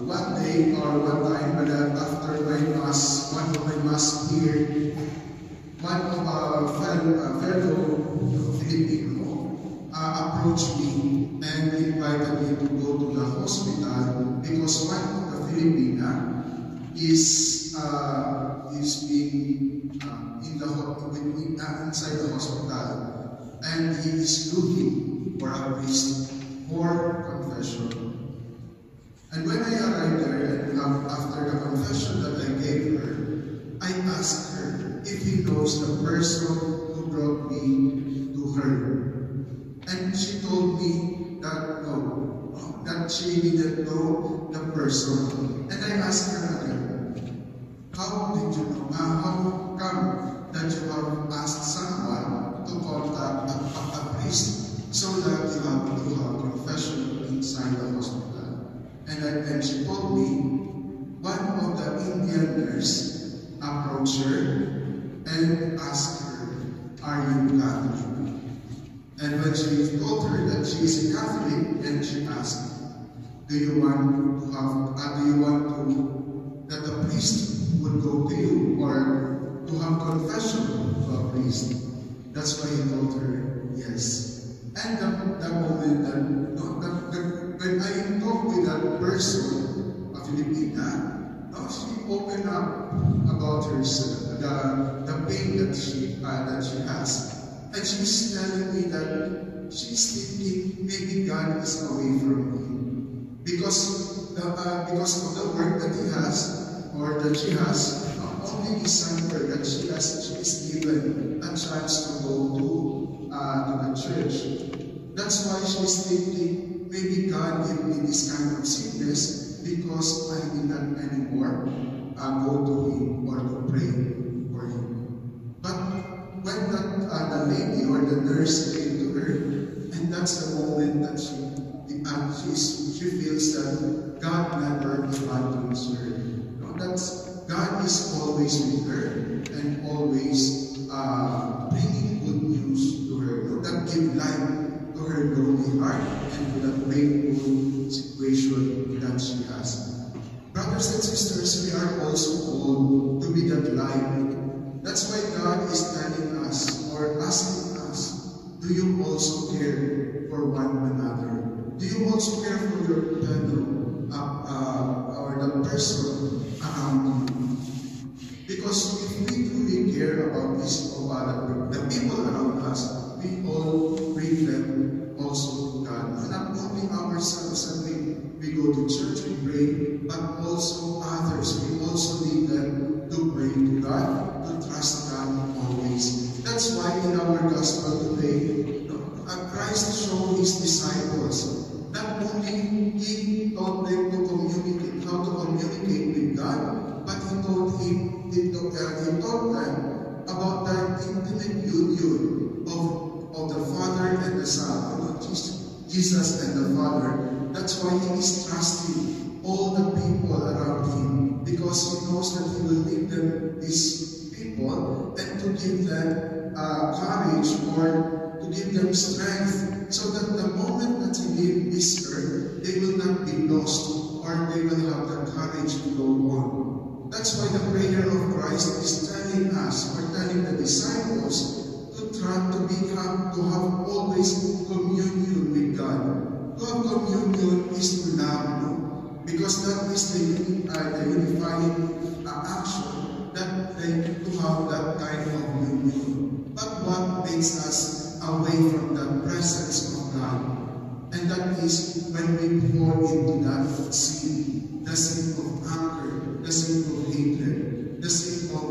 one day or one time, after my mass, one of my mass here, one of our fellow Filipino approached me and invited me to go to the hospital because one of the Filipina is being inside the hospital, and he is looking for a priest for confession. And when I arrived there, and after the confession that I gave her, I asked her if he knows the person who brought me to her. And she told me that no, that she didn't know the person. And I asked her again, how did you know? How come that you have asked someone to contact a priest so that you have to have confession inside the hospital? And she told me, one of the Indian nurse approached her and asked her, are you Catholic? And when she told her that she is a Catholic, and she asked, do you want that the priest would go to you, or to have confession to a priest? That's why he told her, yes. And the moment when I talked with that person, a Filipina, she opened up about herself, the pain that she has. And she's telling me that she's thinking maybe God is away from me. Because of the work that he has, or that she has, only December that she is given a chance to go to the church. That's why she's thinking, maybe God gave me this kind of sickness because I did not anymore go to him or to pray for him. But when the lady or the nurse came to her, and that's the moment that she feels that God never abandons her. God is always with her and always bringing good news to her, that give life to her lonely heart and to that painful situation that she has. Brothers and sisters, we are also called to be that light. That's why God is telling us or asking us, do you also care for one another? Do you also care for your fellow or the person around you? Because if we truly care about the people around us, we all bring them also to God. Not only ourselves, and we go to church, we pray, but also others. We also need them to pray to God, to trust God always. That's why in our gospel today, Christ showed his disciples, not only he taught them to communicate, how to communicate with God, but he taught them about the intimate union of the Father and the Son, Jesus and the Father. That's why he is trusting all the people around him, because he knows that he will lead them, these people, and to give them courage or to give them strength, so that the moment that he leaves this earth, they will not be lost, or they will have the courage to go on. That's why the prayer of Christ is telling us, or telling the disciples, to have always communion with God. To have communion is to love, no? Because that is the unifying action, that to have that kind of union. But what makes us away from the presence of God? And that is when we fall into that sin, the sin of anger, the sin of hatred, the sin of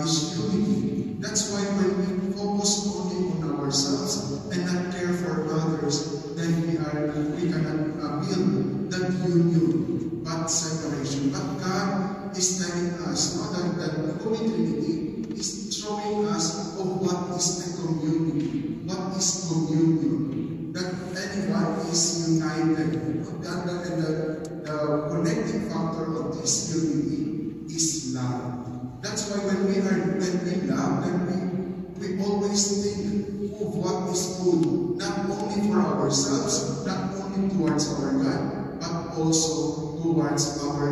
disunity. That's why when we focus only on ourselves and not care for others, then we cannot build that union, but separation. But God is telling us, that the Holy Trinity is showing us of what is the community, what is communion, that anyone is united. And the connecting factor of this unity is love. That's why when we love, then we always think of what is good, not only for ourselves, not only towards our God, but also towards our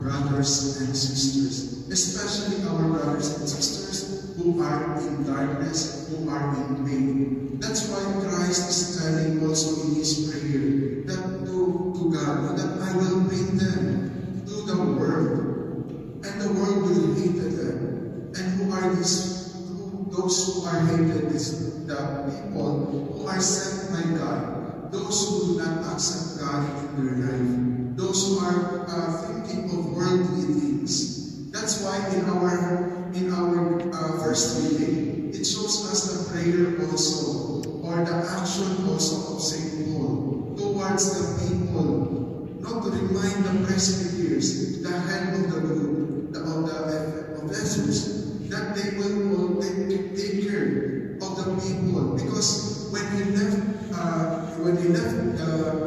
brothers and sisters, especially our brothers and sisters who are in darkness, who are in pain. That's why Christ is telling also in his prayer that to God, that I will bring them to the world, and the world will hate them. And who are those who are hated? Is the people who are sent by God, those who do not accept God in their life, those who are thinking of worldly things. That's why in our first reading, it shows us the prayer also, or the action also of St. Paul towards the people, not to remind the presbyters, the head of the group, of Ephesus, that they will all take care of the people, because when he left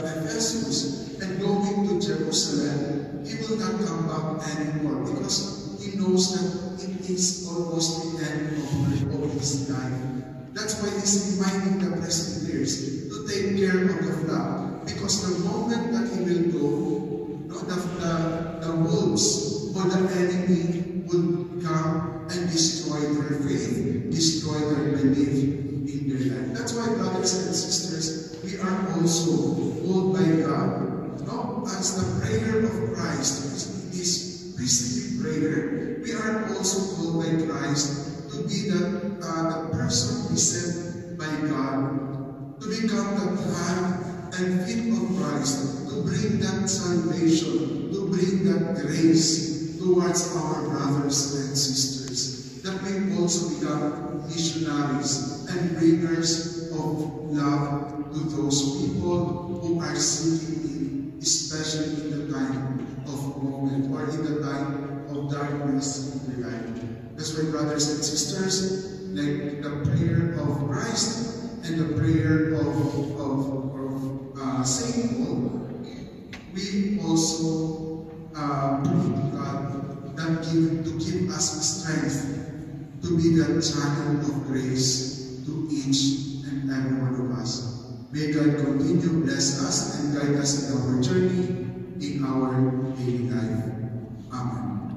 Ephesus and going to Jerusalem, he will not come back anymore, because he knows that it is almost the end of his life. That's why he's reminding the presbyters to take care of the flock, because the moment that he will go, the wolves or the enemy will come and destroy their faith, destroy their belief in their life. That's why, brothers and sisters, we are also called by God, not as the prayer of Christ, his priestly prayer. We are also called by Christ to be the person sent by God, to become the hand and feet of Christ, to bring that salvation, to bring that grace towards our brothers and sisters, that we also become missionaries and bringers of love to those people who are seeking it, especially in the time of moment or in the time of darkness in their life. That's why, brothers and sisters, like the prayer of Christ and the prayer of St. Paul, we also pray to God that to give us strength to be the channel of grace to each and every one of us. May God continue bless us and guide us in our journey in our daily life. Amen.